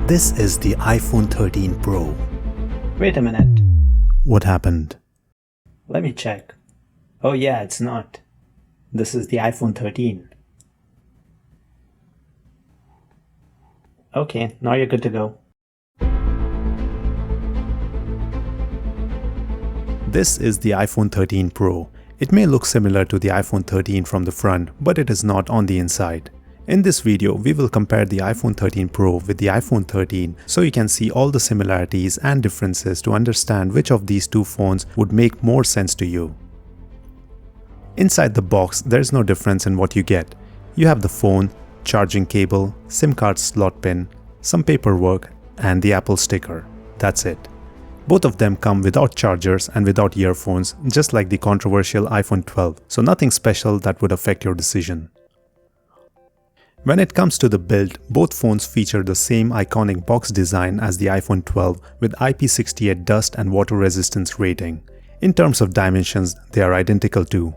This is the iPhone 13 Pro. Wait a minute. What happened? Let me check. Oh yeah, it's not. This is the iPhone 13. Okay, now you're good to go. This is the iPhone 13 Pro. It may look similar to the iPhone 13 from the front, but it is not on the inside. In this video, we will compare the iPhone 13 Pro with the iPhone 13 so you can see all the similarities and differences to understand which of these two phones would make more sense to you. Inside the box, there is no difference in what you get. You have the phone, charging cable, SIM card slot pin, some paperwork, and the Apple sticker. That's it. Both of them come without chargers and without earphones, just like the controversial iPhone 12, so nothing special that would affect your decision. When it comes to the build, both phones feature the same iconic box design as the iPhone 12 with IP68 dust and water resistance rating. In terms of dimensions, they are identical too.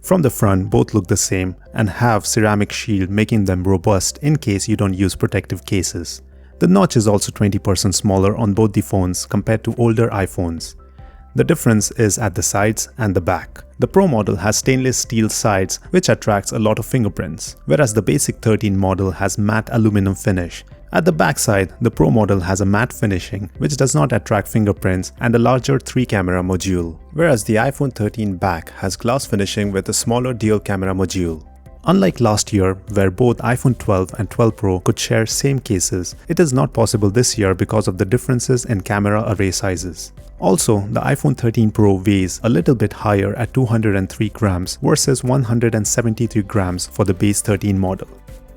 From the front, both look the same and have ceramic shield making them robust in case you don't use protective cases. The notch is also 20% smaller on both the phones compared to older iPhones. The difference is at the sides and the back. The Pro model has stainless steel sides which attracts a lot of fingerprints, whereas the basic 13 model has matte aluminum finish. At the back side, the Pro model has a matte finishing which does not attract fingerprints and a larger 3-camera module, whereas the iPhone 13 back has glass finishing with a smaller dual camera module. Unlike last year, where both iPhone 12 and 12 Pro could share same cases, it is not possible this year because of the differences in camera array sizes. Also, the iPhone 13 Pro weighs a little bit higher at 203 grams versus 173 grams for the base 13 model.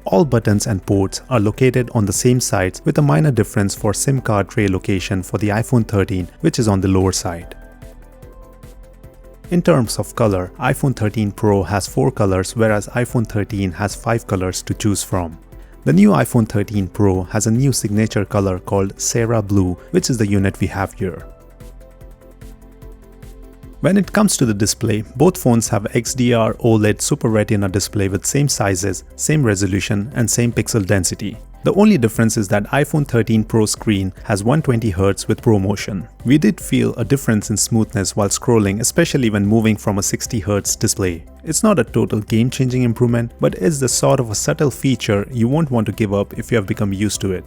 All buttons and ports are located on the same sides with a minor difference for SIM card tray location for the iPhone 13, which is on the lower side. In terms of color, iPhone 13 Pro has 4 colors whereas iPhone 13 has 5 colors to choose from. The new iPhone 13 Pro has a new signature color called Sarah Blue, which is the unit we have here. When it comes to the display, both phones have XDR OLED Super Retina display with same sizes, same resolution, and same pixel density. The only difference is that iPhone 13 Pro screen has 120Hz with ProMotion. We did feel a difference in smoothness while scrolling, especially when moving from a 60Hz display. It's not a total game-changing improvement, but it's the sort of a subtle feature you won't want to give up if you have become used to it.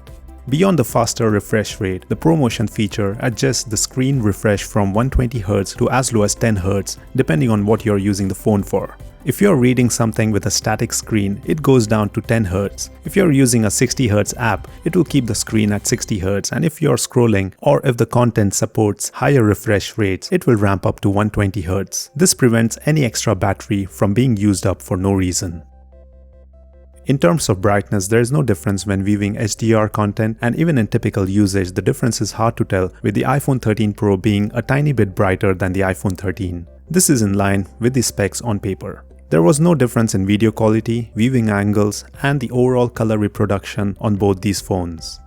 Beyond the faster refresh rate, the ProMotion feature adjusts the screen refresh from 120Hz to as low as 10Hz, depending on what you're using the phone for. If you're reading something with a static screen, it goes down to 10Hz. If you're using a 60Hz app, it will keep the screen at 60Hz, and if you're scrolling or if the content supports higher refresh rates, it will ramp up to 120Hz. This prevents any extra battery from being used up for no reason. In terms of brightness, there is no difference when viewing HDR content, and even in typical usage, the difference is hard to tell, with the iPhone 13 Pro being a tiny bit brighter than the iPhone 13. This is in line with the specs on paper. There was no difference in video quality, viewing angles, and the overall color reproduction on both these phones.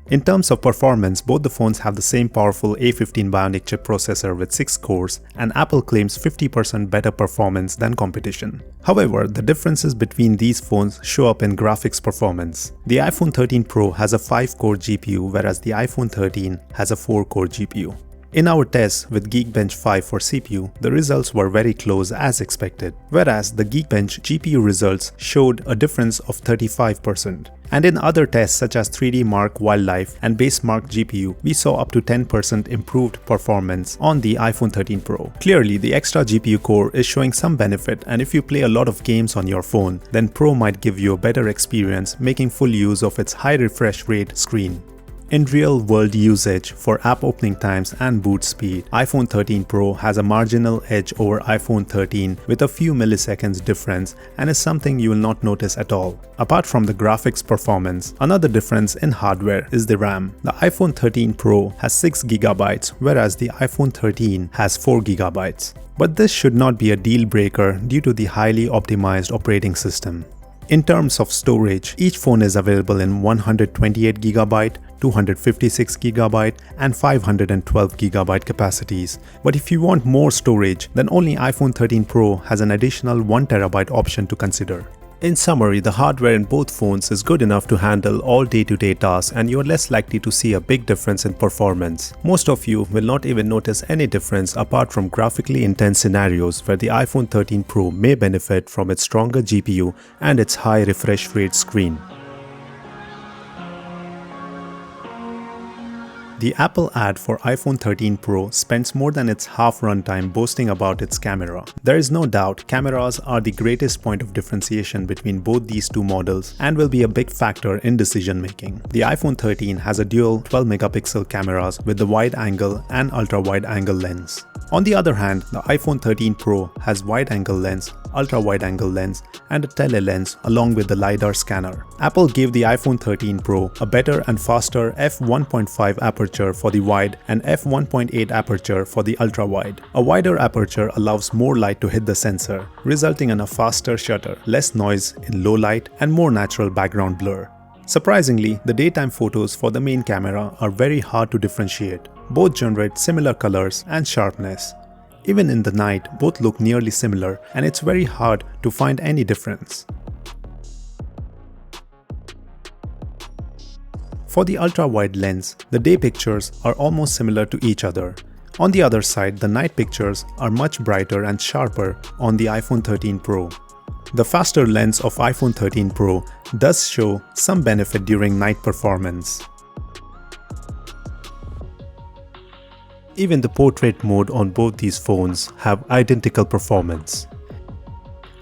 In terms of performance, both the phones have the same powerful A15 Bionic chip processor with 6 cores, and Apple claims 50% better performance than competition. However, the differences between these phones show up in graphics performance. The iPhone 13 Pro has a 5-core GPU, whereas the iPhone 13 has a 4-core GPU. In our tests with Geekbench 5 for CPU, the results were very close as expected, whereas the Geekbench GPU results showed a difference of 35%. And in other tests such as 3D Mark Wildlife and Base Mark GPU, we saw up to 10% improved performance on the iPhone 13 Pro. Clearly, the extra GPU core is showing some benefit, and if you play a lot of games on your phone, then Pro might give you a better experience making full use of its high refresh rate screen. In real-world usage, for app opening times and boot speed, iPhone 13 Pro has a marginal edge over iPhone 13 with a few milliseconds difference, and is something you will not notice at all. Apart from the graphics performance, another difference in hardware is the RAM. The iPhone 13 Pro has 6GB, whereas the iPhone 13 has 4GB. But this should not be a deal breaker due to the highly optimized operating system. In terms of storage, each phone is available in 128GB, 256GB and 512GB capacities. But if you want more storage, then only iPhone 13 Pro has an additional 1TB option to consider. In summary, the hardware in both phones is good enough to handle all day-to-day tasks and you are less likely to see a big difference in performance. Most of you will not even notice any difference apart from graphically intense scenarios where the iPhone 13 Pro may benefit from its stronger GPU and its high refresh rate screen. The Apple ad for iPhone 13 Pro spends more than its half runtime boasting about its camera. There is no doubt cameras are the greatest point of differentiation between both these two models and will be a big factor in decision making. The iPhone 13 has a dual 12 megapixel cameras with the wide angle and ultra wide angle lens. On the other hand, the iPhone 13 Pro has wide angle lens, ultra wide angle lens and a tele lens along with the LiDAR scanner. Apple gave the iPhone 13 Pro a better and faster f1.5 aperture for the wide and f1.8 aperture for the ultra wide. A wider aperture allows more light to hit the sensor, resulting in a faster shutter, less noise in low light and more natural background blur. Surprisingly, the daytime photos for the main camera are very hard to differentiate. Both generate similar colors and sharpness. Even in the night, both look nearly similar and it's very hard to find any difference. For the ultra-wide lens, the day pictures are almost similar to each other. On the other side, the night pictures are much brighter and sharper on the iPhone 13 Pro. The faster lens of iPhone 13 Pro does show some benefit during night performance. Even the portrait mode on both these phones have identical performance.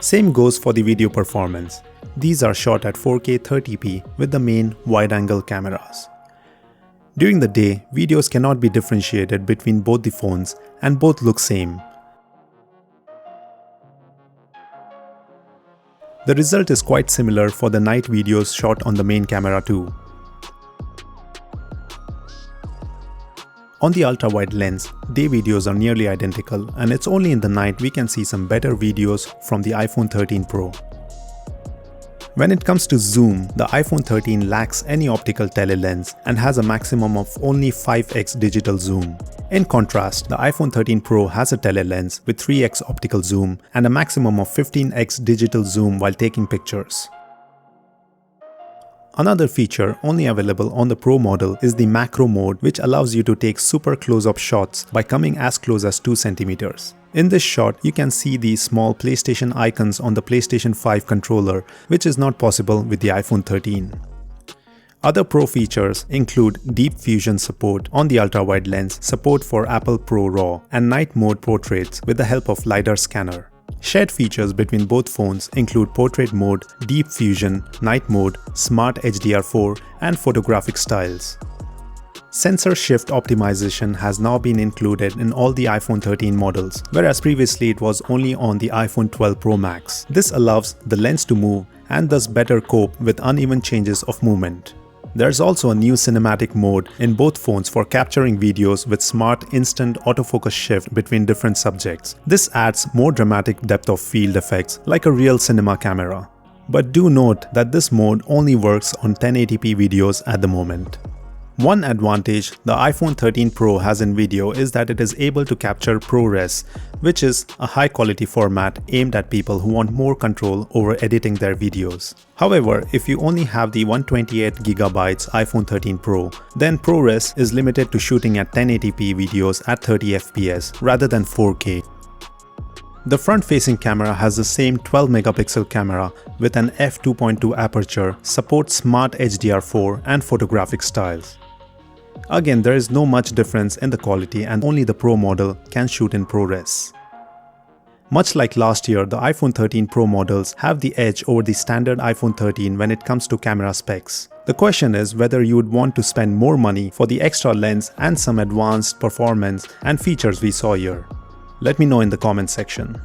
Same goes for the video performance. These are shot at 4K 30p with the main wide-angle cameras. During the day, videos cannot be differentiated between both the phones and both look same. The result is quite similar for the night videos shot on the main camera too. On the ultra-wide lens, day videos are nearly identical and it's only in the night we can see some better videos from the iPhone 13 Pro. When it comes to zoom, the iPhone 13 lacks any optical tele-lens and has a maximum of only 5x digital zoom. In contrast, the iPhone 13 Pro has a tele-lens with 3x optical zoom and a maximum of 15x digital zoom while taking pictures. Another feature only available on the Pro model is the macro mode, which allows you to take super close-up shots by coming as close as 2 cm. In this shot, you can see the small PlayStation icons on the PlayStation 5 controller, which is not possible with the iPhone 13. Other Pro features include deep fusion support on the ultra-wide lens, support for Apple Pro RAW, and night mode portraits with the help of LiDAR Scanner. Shared features between both phones include portrait mode, deep fusion, night mode, smart HDR4, and photographic styles. Sensor shift optimization has now been included in all the iPhone 13 models, whereas previously it was only on the iPhone 12 Pro Max. This allows the lens to move and thus better cope with uneven changes of movement. There's also a new cinematic mode in both phones for capturing videos with smart instant autofocus shift between different subjects. This adds more dramatic depth of field effects like a real cinema camera. But do note that this mode only works on 1080p videos at the moment. One advantage the iPhone 13 Pro has in video is that it is able to capture ProRes, which is a high quality format aimed at people who want more control over editing their videos. However, if you only have the 128GB iPhone 13 Pro, then ProRes is limited to shooting at 1080p videos at 30fps rather than 4K. The front-facing camera has the same 12 megapixel camera with an f2.2 aperture, supports smart HDR4 and photographic styles. Again, there is no much difference in the quality and only the Pro model can shoot in ProRes. Much like last year, the iPhone 13 Pro models have the edge over the standard iPhone 13 when it comes to camera specs. The question is whether you would want to spend more money for the extra lens and some advanced performance and features we saw here. Let me know in the comment section.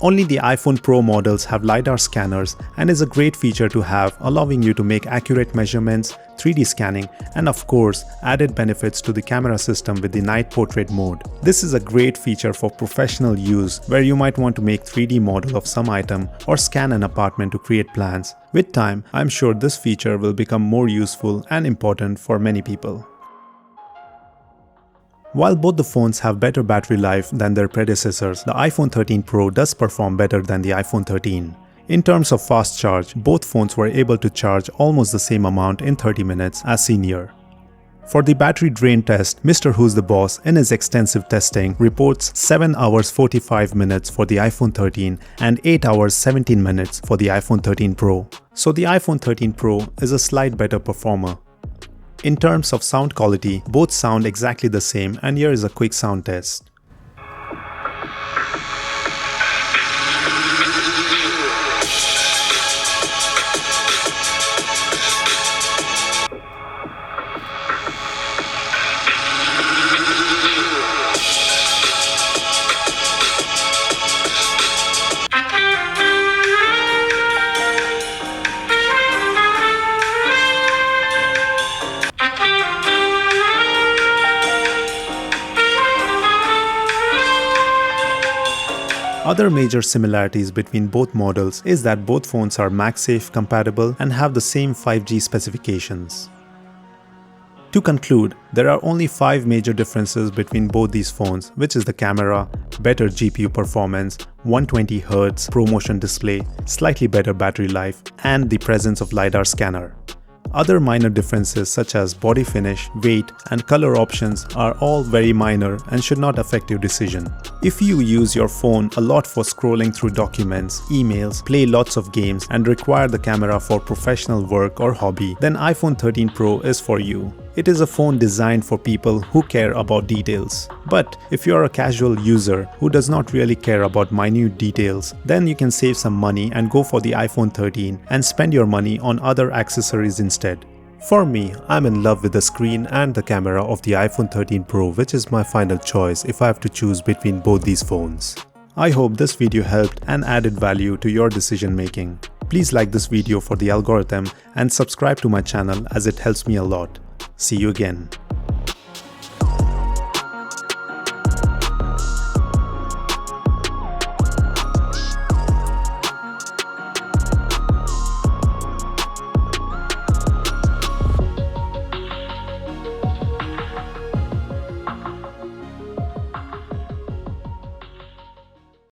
Only the iPhone Pro models have LiDAR scanners and is a great feature to have, allowing you to make accurate measurements, 3D scanning, and of course, added benefits to the camera system with the night portrait mode. This is a great feature for professional use where you might want to make 3D model of some item or scan an apartment to create plans. With time, I'm sure this feature will become more useful and important for many people. While both the phones have better battery life than their predecessors, the iPhone 13 Pro does perform better than the iPhone 13. In terms of fast charge, both phones were able to charge almost the same amount in 30 minutes as seen here. For the battery drain test, Mr. Who's the Boss in his extensive testing reports 7 hours 45 minutes for the iPhone 13 and 8 hours 17 minutes for the iPhone 13 Pro. So the iPhone 13 Pro is a slight better performer. In terms of sound quality, both sound exactly the same, and here is a quick sound test. Other major similarities between both models is that both phones are MagSafe compatible and have the same 5G specifications. To conclude, there are only 5 major differences between both these phones, which is the camera, better GPU performance, 120Hz ProMotion display, slightly better battery life, and the presence of LiDAR scanner. Other minor differences such as body finish, weight, and color options are all very minor and should not affect your decision. If you use your phone a lot for scrolling through documents, emails, play lots of games, and require the camera for professional work or hobby, then iPhone 13 Pro is for you. It is a phone designed for people who care about details. But if you are a casual user who does not really care about minute details, then you can save some money and go for the iPhone 13 and spend your money on other accessories instead. For me, I'm in love with the screen and the camera of the iPhone 13 Pro, which is my final choice if I have to choose between both these phones. I hope this video helped and added value to your decision making. Please like this video for the algorithm and subscribe to my channel as it helps me a lot. See you again.